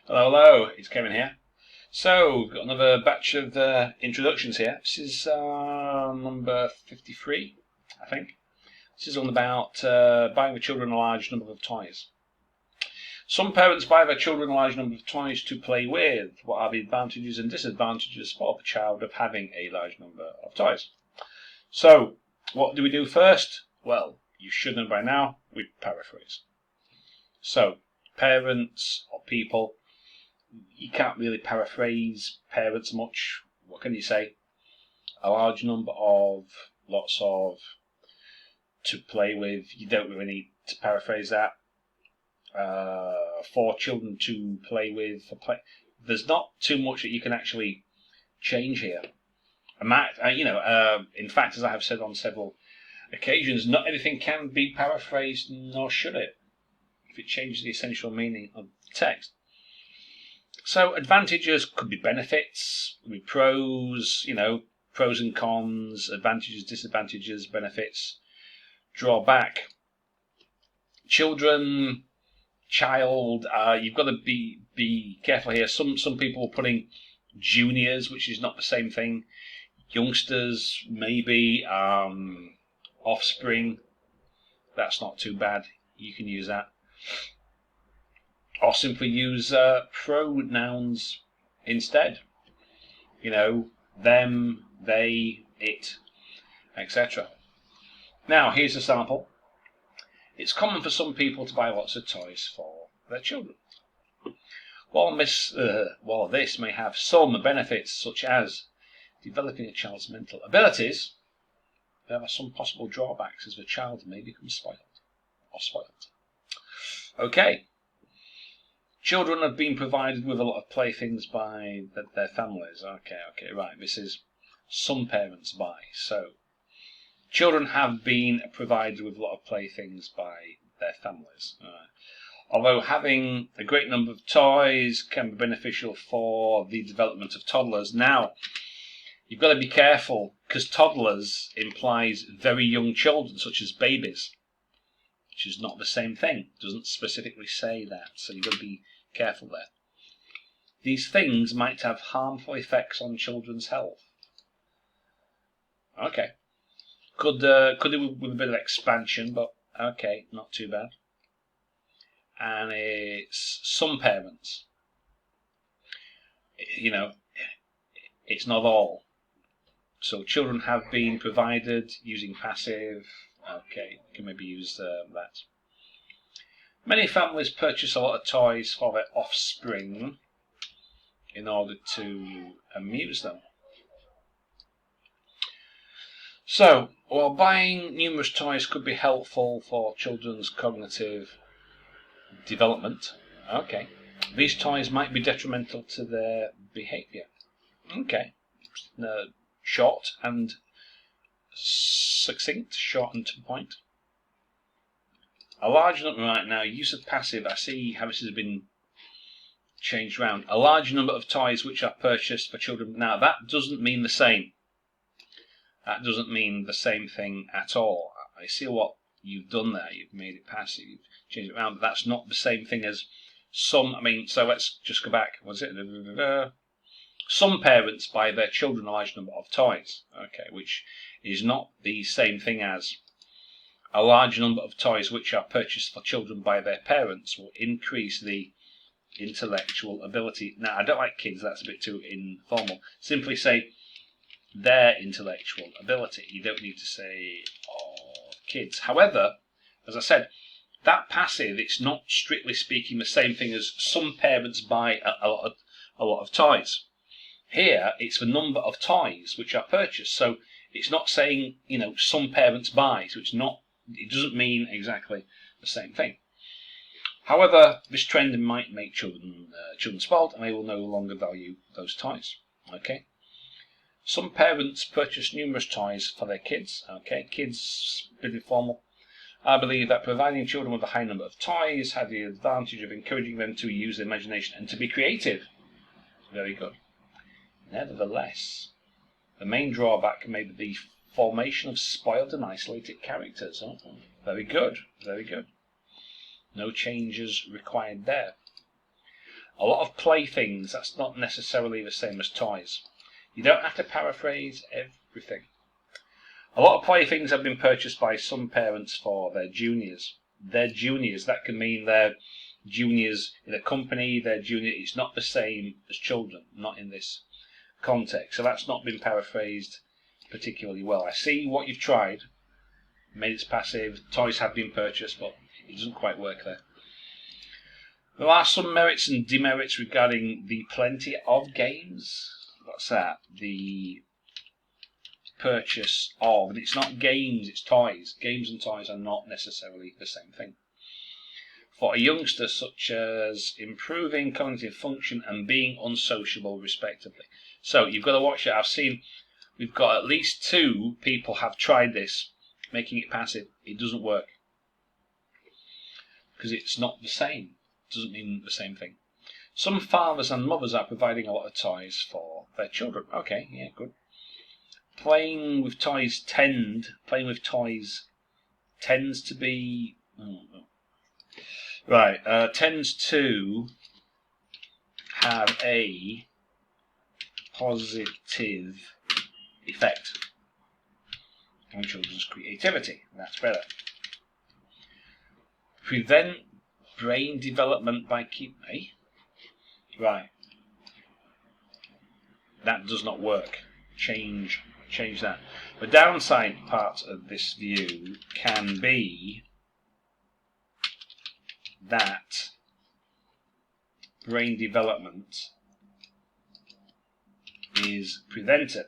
Hello, hello, it's Kevin here. So, we've got another batch of introductions here. This is number 53, I think. This is all about buying the children a large number of toys. Some parents buy their children a large number of toys to play with. What are the advantages and disadvantages for the child of having a large number of toys? So, what do we do first? Well, you should know by now, we paraphrase. So, parents or people, you can't really paraphrase parents much. What can you say? A large number of, lots of, to play with. You don't really need to paraphrase that. For children to play with. There's not too much that you can actually change here. In fact, as I have said on several occasions, not everything can be paraphrased, nor should it, if it changes the essential meaning of the text. So advantages could be benefits, could be pros, pros and cons, advantages, disadvantages, benefits, drawback. Child, you've got to be careful here. Some people are putting juniors, which is not the same thing. Youngsters, maybe, offspring, that's not too bad. You can use that. Or simply use pronouns instead. Them, they, it, etc. Now, here's a sample. It's common for some people to buy lots of toys for their children. While this may have some benefits, such as developing a child's mental abilities, there are some possible drawbacks, as the child may become spoiled. Okay. Children have been provided with a lot of playthings by their families. Okay, right. This is some parents buy. So, children have been provided with a lot of playthings by their families. Although having a great number of toys can be beneficial for the development of toddlers. Now, you've got to be careful, because toddlers implies very young children, such as babies, which is not the same thing. It doesn't specifically say that, so you've got to be careful there. These things might have harmful effects on children's health. Okay. Could do with a bit of expansion, but okay, not too bad. And it's some parents. It's not all. So children have been provided using passive. Okay, can maybe use that. Many families purchase a lot of toys for their offspring in order to amuse them. So, while buying numerous toys could be helpful for children's cognitive development, okay, these toys might be detrimental to their behaviour. Okay, short and succinct, short and to the point. A large number right now, use of passive, I see how this has been changed around. A large number of toys which are purchased for children. Now, that doesn't mean the same. That doesn't mean the same thing at all. I see what you've done there. You've made it passive, you've changed it around, but that's not the same thing as some. So let's just go back. Was it? Some parents buy their children a large number of toys. Okay, which is not the same thing as a large number of toys which are purchased for children by their parents will increase the intellectual ability. Now, I don't like kids, that's a bit too informal. Simply say their intellectual ability. You don't need to say kids. However, as I said, that passive, it's not strictly speaking the same thing as some parents buy a lot of toys. Here, it's the number of toys which are purchased. So it's not saying, some parents buy. So it doesn't mean exactly the same thing. However, this trend might make children spoiled, and they will no longer value those toys. Okay. Some parents purchase numerous toys for their kids. Okay, kids, pretty formal. I believe that providing children with a high number of toys has the advantage of encouraging them to use their imagination and to be creative. Very good. Nevertheless, the main drawback may be the formation of spoiled and isolated characters. Oh, very good, very good. No changes required there. A lot of playthings, that's not necessarily the same as toys. You don't have to paraphrase everything. A lot of playthings have been purchased by some parents for their juniors. Their juniors, that can mean they're juniors in a company, they're junior. It's not the same as children, not in this context. So that's not been paraphrased particularly well. I see what you've tried, made it passive, toys have been purchased, but it doesn't quite work there. There are some merits and demerits regarding the plenty of games. What's that? The purchase of, and it's not games, it's toys. Games and toys are not necessarily the same thing. For a youngster, such as improving cognitive function and being unsociable, respectively. So you've got to watch it. I've seen, we've got at least 2 people have tried this, making it passive. It doesn't work because it's not the same. It doesn't mean the same thing. Some fathers and mothers are providing a lot of toys for their children. Okay, yeah, good. Playing with toys tends to be tends to have a positive effect on children's creativity. That's better. Prevent brain development by that does not work. Change that. The downside part of this view can be that brain development is prevented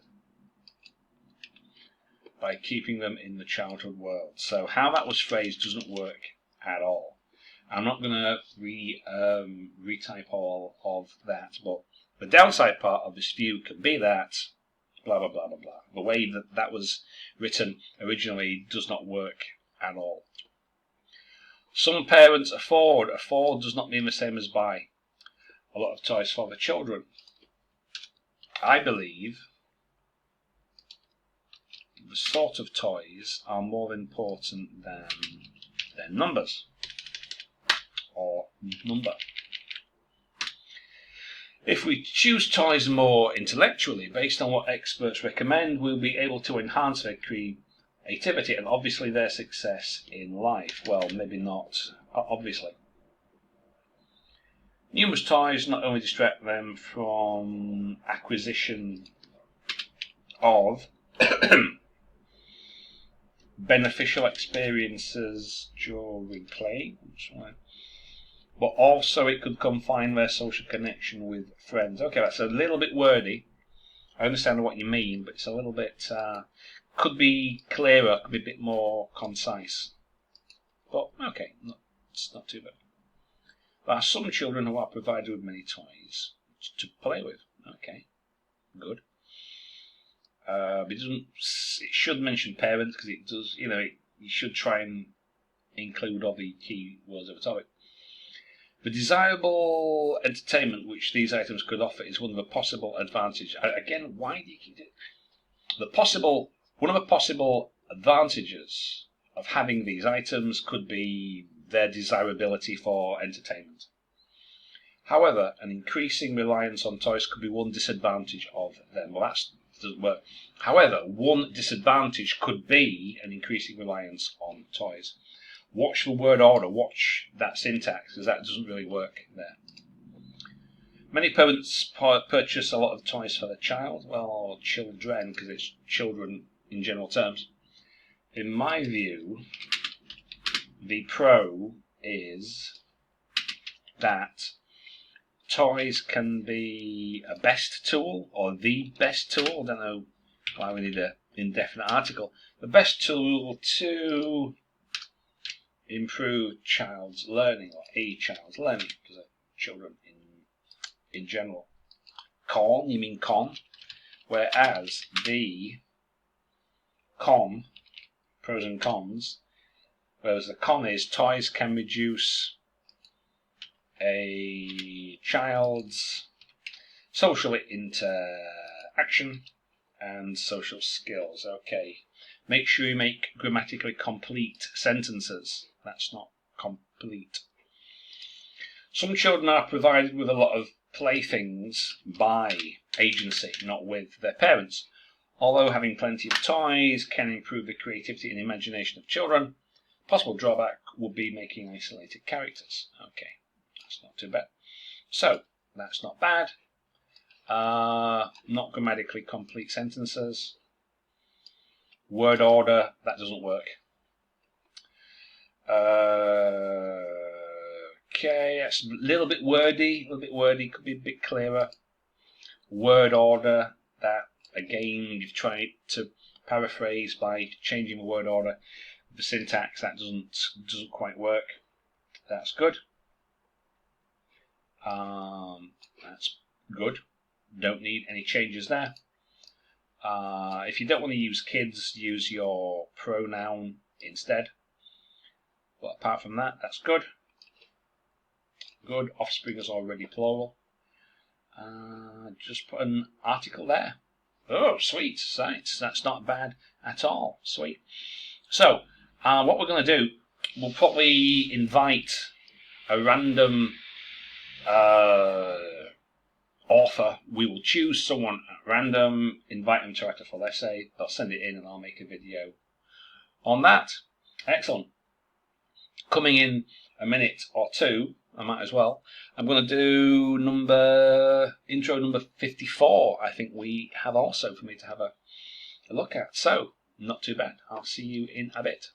by keeping them in the childhood world. So how that was phrased doesn't work at all. I'm not going to retype all of that, but the downside part of this view can be that blah, blah, blah, blah, blah. The way that was written originally does not work at all. Some parents afford. Afford does not mean the same as buy a lot of toys for the children. I believe the sort of toys are more important than their numbers or number. If we choose toys more intellectually, based on what experts recommend, we'll be able to enhance their creativity and obviously their success in life. Well, maybe not, obviously. Numerous toys not only distract them from acquisition of beneficial experiences during play, but also it could confine their social connection with friends. Okay, that's a little bit wordy. I understand what you mean, but it's a little bit, could be clearer, could be a bit more concise. But, okay, it's not too bad. There are some children who are provided with many toys to play with. Okay, good. It should mention parents, because it does, you should try and include all the key words of the topic. The desirable entertainment which these items could offer is one of the possible advantages. Again, why do you keep it? One of the possible advantages of having these items could be their desirability for entertainment. However, an increasing reliance on toys could be one disadvantage of them. Well, that doesn't work. However, one disadvantage could be an increasing reliance on toys. Watch the word order, watch that syntax, because that doesn't really work there. Many parents purchase a lot of toys for their child, or children, because it's children in general terms. In my view, the pro is that toys can be a best tool, or the best tool. I don't know why we need an indefinite article. The best tool to improve child's learning, or a child's learning, because of children in general. Con, you mean con, whereas the con, pros and cons, whereas the con is toys can reduce a child's social interaction and social skills. Okay, make sure you make grammatically complete sentences. That's not complete. Some children are provided with a lot of playthings by agency, not with their parents. Although having plenty of toys can improve the creativity and imagination of children, possible drawback would be making isolated characters. Okay, that's not too bad. So, that's not bad. Not grammatically complete sentences. Word order, that doesn't work. Okay, that's a little bit wordy, could be a bit clearer. Word order, that again, you've tried to paraphrase by changing the word order. The syntax, that doesn't quite work. That's good. That's good. Don't need any changes there. If you don't want to use kids, use your pronoun instead. But apart from that, that's good. Good. Offspring is already plural. Just put an article there. Oh, sweet. Right. That's not bad at all. Sweet. So, what we're going to do, we'll probably invite a random author. We will choose someone at random, invite them to write a full essay. They'll send it in and I'll make a video on that. Excellent. Coming in a minute or two, I might as well. I'm going to do intro number 54. I think we have also for me to have a look at. So, not too bad. I'll see you in a bit.